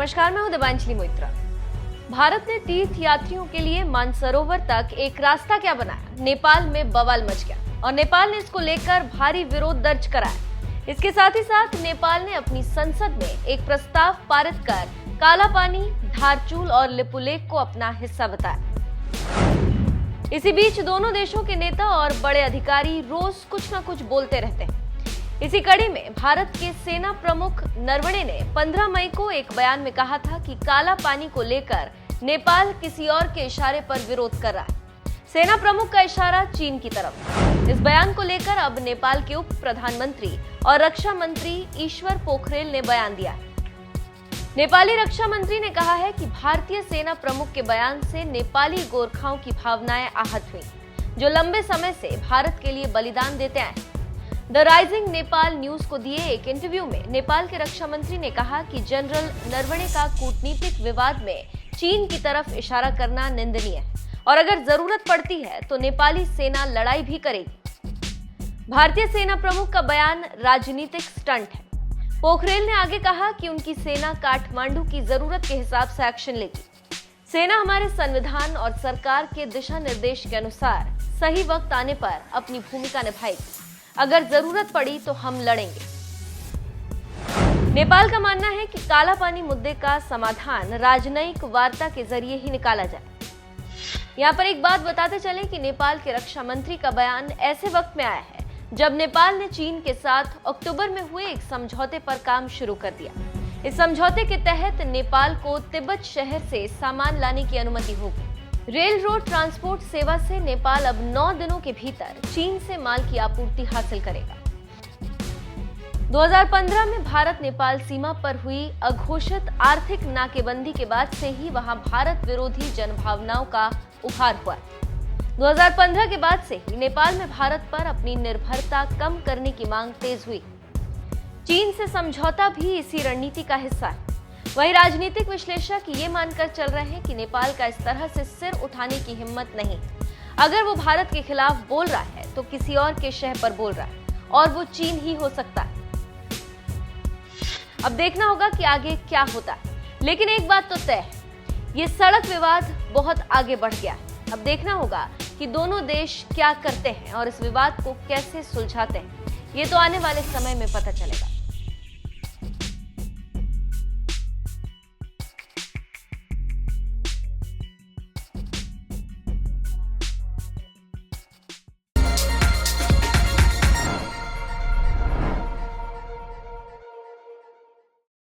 नमस्कार, मैं हूं देवांजलि मोइत्रा। भारत ने तीर्थ यात्रियों के लिए मानसरोवर तक एक रास्ता क्या बनाया, नेपाल में बवाल मच गया और नेपाल ने इसको लेकर भारी विरोध दर्ज कराया। इसके साथ ही साथ नेपाल ने अपनी संसद में एक प्रस्ताव पारित कर काला पानी, धारचूल और लिपुलेख को अपना हिस्सा बताया। इसी बीच दोनों देशों के नेता और बड़े अधिकारी रोज कुछ न कुछ बोलते रहते हैं। इसी कड़ी में भारत के सेना प्रमुख नरवणे ने 15 मई को एक बयान में कहा था कि काला पानी को लेकर नेपाल किसी और के इशारे पर विरोध कर रहा है। सेना प्रमुख का इशारा चीन की तरफ। इस बयान को लेकर अब नेपाल के उप प्रधानमंत्री और रक्षा मंत्री ईश्वर पोखरेल ने बयान दिया है। नेपाली रक्षा मंत्री ने कहा है कि भारतीय सेना प्रमुख के बयान से नेपाली गोरखाओं की भावनाएं आहत हुई, जो लंबे समय से भारत के लिए बलिदान देते आए हैं। द राइजिंग नेपाल न्यूज को दिए एक इंटरव्यू में नेपाल के रक्षा मंत्री ने कहा कि जनरल नरवणे का कूटनीतिक विवाद में चीन की तरफ इशारा करना निंदनीय है और अगर जरूरत पड़ती है तो नेपाली सेना लड़ाई भी करेगी। भारतीय सेना प्रमुख का बयान राजनीतिक स्टंट है। पोखरेल ने आगे कहा कि उनकी सेना काठमांडू की जरूरत के हिसाब से एक्शन लेगी। सेना हमारे संविधान और सरकार के दिशा निर्देश के अनुसार सही वक्त आने पर अपनी भूमिका निभाएगी। अगर जरूरत पड़ी तो हम लड़ेंगे। नेपाल का मानना है कि काला पानी मुद्दे का समाधान राजनयिक वार्ता के जरिए ही निकाला जाए। यहाँ पर एक बात बताते चलें कि नेपाल के रक्षा मंत्री का बयान ऐसे वक्त में आया है जब नेपाल ने चीन के साथ अक्टूबर में हुए एक समझौते पर काम शुरू कर दिया। इस समझौते के तहत नेपाल को तिब्बत शहर से सामान लाने की अनुमति होगी। रेल रोड ट्रांसपोर्ट सेवा से नेपाल अब 9 दिनों के भीतर चीन से माल की आपूर्ति हासिल करेगा। 2015 में भारत नेपाल सीमा पर हुई अघोषित आर्थिक नाकेबंदी के बाद से ही वहां भारत विरोधी जनभावनाओं का उभार हुआ। 2015 के बाद से ही नेपाल में भारत पर अपनी निर्भरता कम करने की मांग तेज हुई। चीन से समझौता भी इसी रणनीति का हिस्सा है। वहीं राजनीतिक विश्लेषक ये मानकर चल रहे हैं कि नेपाल का इस तरह से सिर उठाने की हिम्मत नहीं। अगर वो भारत के खिलाफ बोल रहा है तो किसी और के शह पर बोल रहा है और वो चीन ही हो सकता है। अब देखना होगा कि आगे क्या होता है, लेकिन एक बात तो तय है, ये सड़क विवाद बहुत आगे बढ़ गया है। अब देखना होगा कि दोनों देश क्या करते हैं और इस विवाद को कैसे सुलझाते हैं। ये तो आने वाले समय में पता चलेगा।